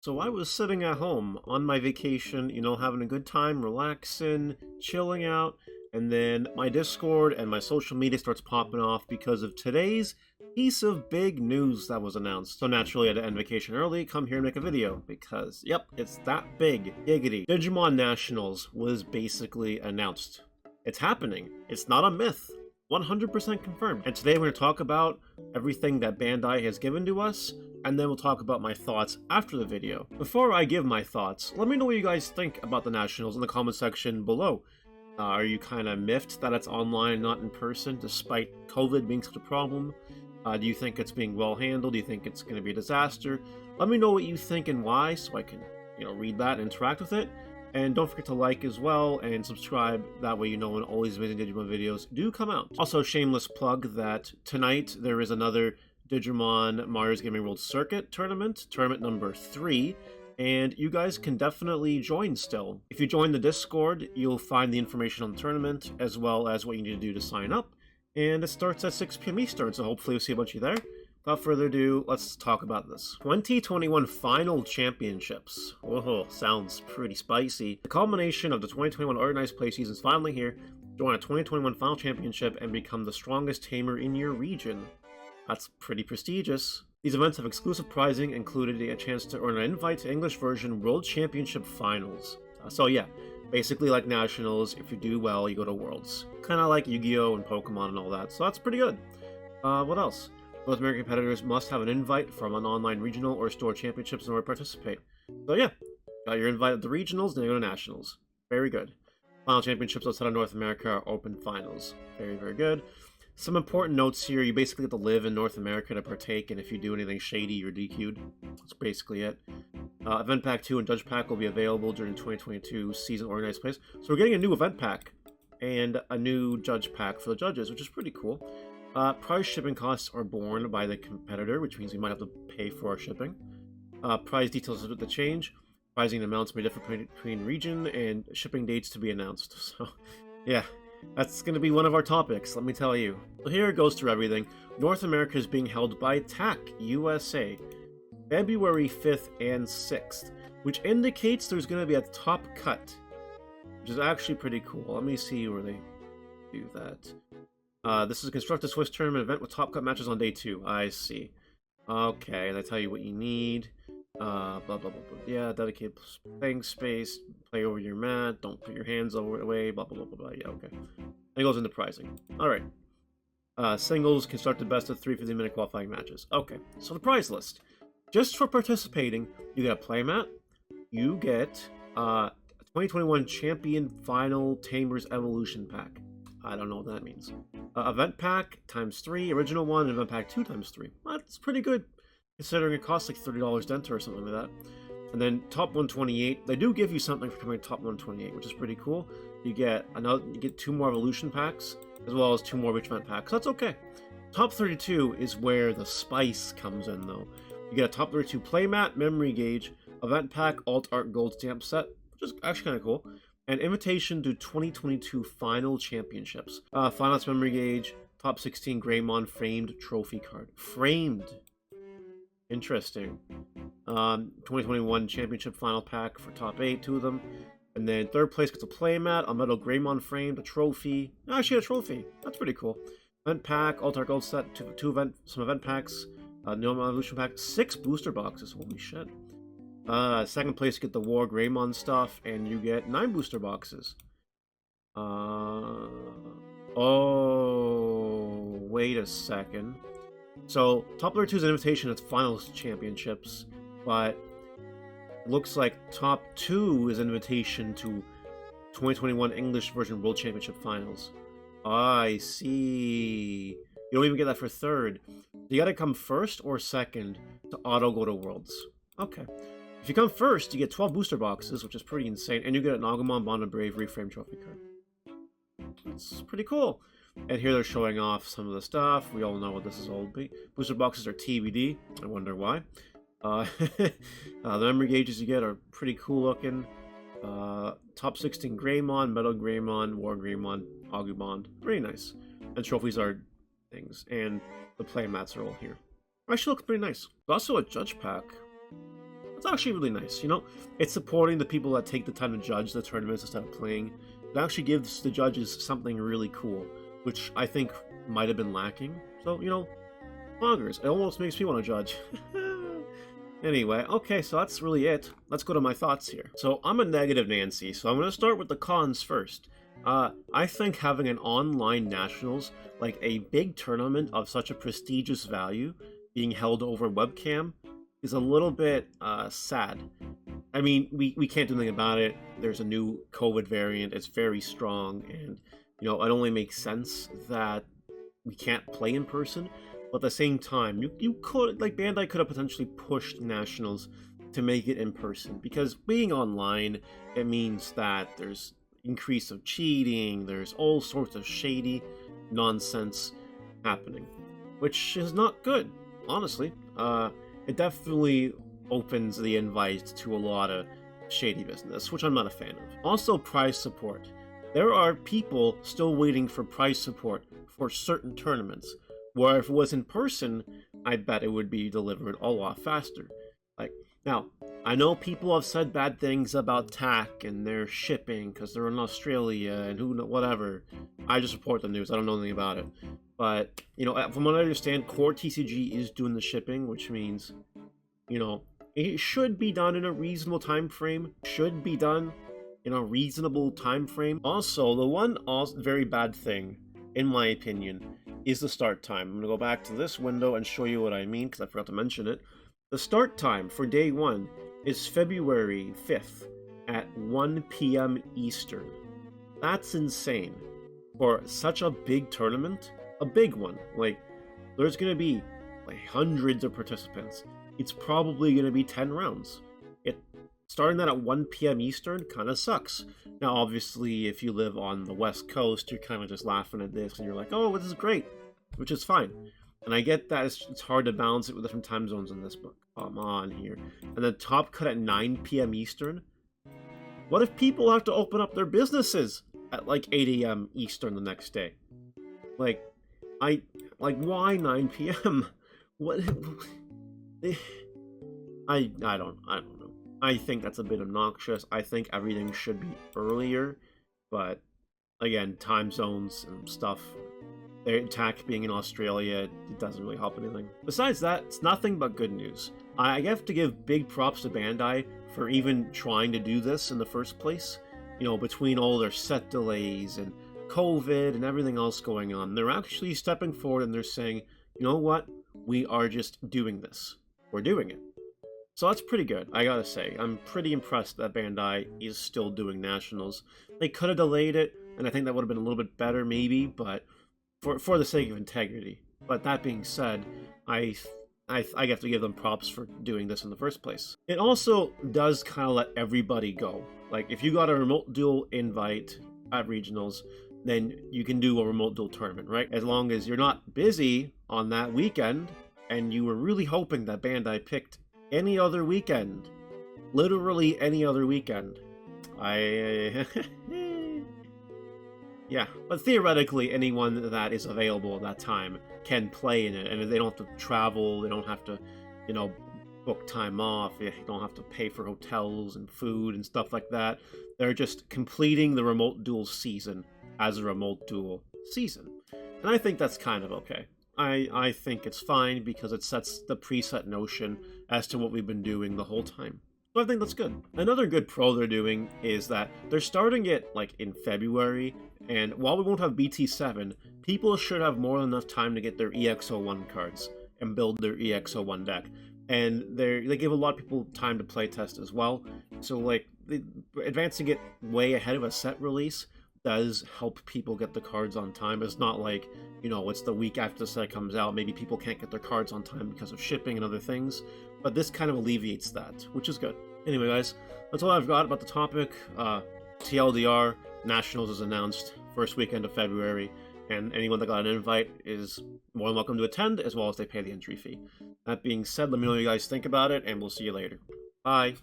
So I was sitting at home on my vacation, having a good time, relaxing, chilling out, and then my Discord and my social media starts popping off because of today's piece of big news that was announced. So naturally I had to end vacation early, come here and make a video, because, yep, it's that big. Giggity. Digimon Nationals was basically announced. It's happening. It's not a myth. 100% confirmed. And today we're going to talk about everything that Bandai has given to us, and then we'll talk about my thoughts after the video. Before I give my thoughts, let me know what you guys think about the Nationals in the comment section below. Are you kind of miffed that it's online and not in person, despite COVID being such a problem? Do you think it's being well handled? Do you think it's going to be a disaster? Let me know what you think and why, so I can, read that and interact with it. And don't forget to like as well and subscribe, that way you know when all these amazing Digimon videos do come out. Also, shameless plug that tonight there is another Digimon Mario's Gaming World Circuit tournament number 3, and you guys can definitely join still. If you join the Discord, you'll find the information on the tournament, as well as what you need to do to sign up, and it starts at 6 p.m. Eastern, so hopefully we'll see a bunch of you there. Without further ado, let's talk about this. 2021 Final Championships. Whoa, sounds pretty spicy. The culmination of the 2021 organized play season is finally here. Join a 2021 Final Championship and become the strongest tamer in your region. That's pretty prestigious. These events have exclusive prizing, including a chance to earn an invite to English version World Championship Finals. So yeah, basically like Nationals, if you do well, you go to Worlds. Kind of like Yu-Gi-Oh! And Pokemon and all that, so that's pretty good. What else? North American competitors must have an invite from an online regional or store championships in order to participate. So yeah, got your invite at the regionals, then you go to nationals. Very good. Final championships outside of North America are open finals. Very, very good. Some important notes here. You basically get to live in North America to partake, and if you do anything shady, you're DQ'd. That's basically it. Event Pack 2 and Judge Pack will be available during 2022 season organized plays. So we're getting a new Event Pack and a new Judge Pack for the judges, which is pretty cool. Prize shipping costs are borne by the competitor, which means we might have to pay for our shipping. Prize details of the change. Pricing amounts may differ between region, and shipping dates to be announced. So, yeah, that's going to be one of our topics, let me tell you. So here it goes through everything. North America is being held by TAC USA, February 5th and 6th, which indicates there's going to be a top cut, which is actually pretty cool. Let me see where they do that. This is a constructed Swiss tournament event with top cut matches on day 2. I see. Okay, they tell you what you need. Blah, blah, blah, blah. Yeah, dedicated playing space, play over your mat, don't put your hands away, blah, blah, blah, blah, blah. Yeah, okay. And it goes into pricing. Alright. Singles, constructed best of 3 50-minute qualifying matches. Okay, so the prize list. Just for participating, you get a playmat, you get a 2021 Champion Final Tamers Evolution Pack. I don't know what that means. Event Pack ×3, original one, and Event Pack 2 ×3. That's pretty good, considering it costs like $30 to enter or something like that. And then top 128, they do give you something for coming top 128, which is pretty cool. You get 2 more Evolution Packs, as well as 2 more Rich Event Packs. That's okay. Top 32 is where the spice comes in, though. You get a top 32 playmat, memory gauge, Event Pack, Alt Art Gold Stamp Set, which is actually kind of cool. An invitation to 2022 Final Championships. Finals memory gauge, top 16 Greymon framed trophy card. Framed. Interesting. 2021 Championship Final Pack for top 8, 2 of them. And then third place gets a playmat, a metal Greymon framed, a trophy. Actually, a trophy. That's pretty cool. Event Pack, Altar Gold Set, some event packs, no Evolution Pack, 6 booster boxes. Holy shit. Second place, you get the War Greymon stuff, and you get 9 booster boxes. Oh, wait a second. So, top 32 is an invitation to finals championships, but it looks like top 2 is an invitation to 2021 English version World Championship Finals. I see. You don't even get that for third. You gotta come first or second to auto go to Worlds. Okay. If you come first, you get 12 booster boxes, which is pretty insane, and you get an Agumon Bond of Brave reframe trophy card. That's pretty cool. And here they're showing off some of the stuff. We all know what this is all be. Booster boxes are TBD. I wonder why. The memory gauges you get are pretty cool looking. Top 16 Greymon, Metal Greymon, War Greymon, Agumon. Very nice. And trophies are things. And the play mats are all here. Actually looks pretty nice. There's also a Judge Pack. It's actually really nice, you know? It's supporting the people that take the time to judge the tournaments instead of playing. It actually gives the judges something really cool, which I think might have been lacking. So, you know, bloggers, it almost makes me want to judge. Anyway, okay, so that's really it. Let's go to my thoughts here. So I'm a negative Nancy, so I'm going to start with the cons first. I think having an online nationals, like a big tournament of such a prestigious value, being held over webcam, is a little bit sad. I mean, we can't do anything about it. There's a new COVID variant. It's very strong, and you know, it only makes sense that we can't play in person. But at the same time, you could, like, Bandai could have potentially pushed nationals to make it in person, because being online, it means that there's increase of cheating, there's all sorts of shady nonsense happening, which is not good, honestly. It definitely opens the invite to a lot of shady business, which I'm not a fan of. Also, prize support. There are people still waiting for prize support for certain tournaments, where if it was in person, I bet it would be delivered a lot faster. Like, now, I know people have said bad things about TAC and their shipping because they're in Australia and who knows, whatever. I just report the news, I don't know anything about it. But, you know, from what I understand, Core TCG is doing the shipping, which means, you know, it should be done in a reasonable time frame. Should be done in a reasonable time frame. Also, the one very bad thing, in my opinion, is the start time. I'm going to go back to this window and show you what I mean, because I forgot to mention it. The start time for day 1 is February 5th at 1 p.m. Eastern. That's insane. For such a big tournament, a big one, like, there's going to be like hundreds of participants. It's probably going to be 10 rounds. Starting that at 1 p.m. Eastern kind of sucks. Now, obviously, if you live on the West Coast, you're kind of just laughing at this, and you're like, oh, this is great, which is fine. And I get that it's hard to balance it with different time zones in this book. Come on here. And then top cut at 9 p.m. Eastern? What if people have to open up their businesses at like 8 a.m. Eastern the next day? Like, why 9 p.m.? What? I don't know. I think that's a bit obnoxious. I think everything should be earlier, but again, time zones and stuff. Their attack being in Australia, it doesn't really help anything. Besides that, it's nothing but good news. I have to give big props to Bandai for even trying to do this in the first place. You know, between all their set delays and COVID and everything else going on, they're actually stepping forward and they're saying, you know what? We are just doing this. We're doing it. So that's pretty good, I gotta say. I'm pretty impressed that Bandai is still doing nationals. They could have delayed it, and I think that would have been a little bit better, maybe, but for the sake of integrity. But that being said, I have to give them props for doing this in the first place. It also does kind of let everybody go. Like, if you got a remote duel invite at regionals, then you can do a remote duel tournament, right? As long as you're not busy on that weekend, and you were really hoping that Bandai picked any other weekend. Literally any other weekend. Yeah, but theoretically, anyone that is available at that time can play in it, and they don't have to travel, they don't have to, you know, book time off, they don't have to pay for hotels and food and stuff like that. They're just completing the remote duel season as a remote duel season. And I think that's kind of okay. I think it's fine because it sets the preset notion as to what we've been doing the whole time. So I think that's good. Another good pro they're doing is that they're starting it like in February, and while we won't have BT7, people should have more than enough time to get their EX01 cards and build their EX01 deck. And they give a lot of people time to playtest as well. So like advancing it way ahead of a set release does help people get the cards on time. It's not like, you know, it's the week after the set comes out, maybe people can't get their cards on time because of shipping and other things, but this kind of alleviates that, which is good. Anyway, guys, that's all I've got about the topic. TLDR, Nationals is announced first weekend of February, and anyone that got an invite is more than welcome to attend, as well as they pay the entry fee. That being said, let me know what you guys think about it, and we'll see you later. Bye!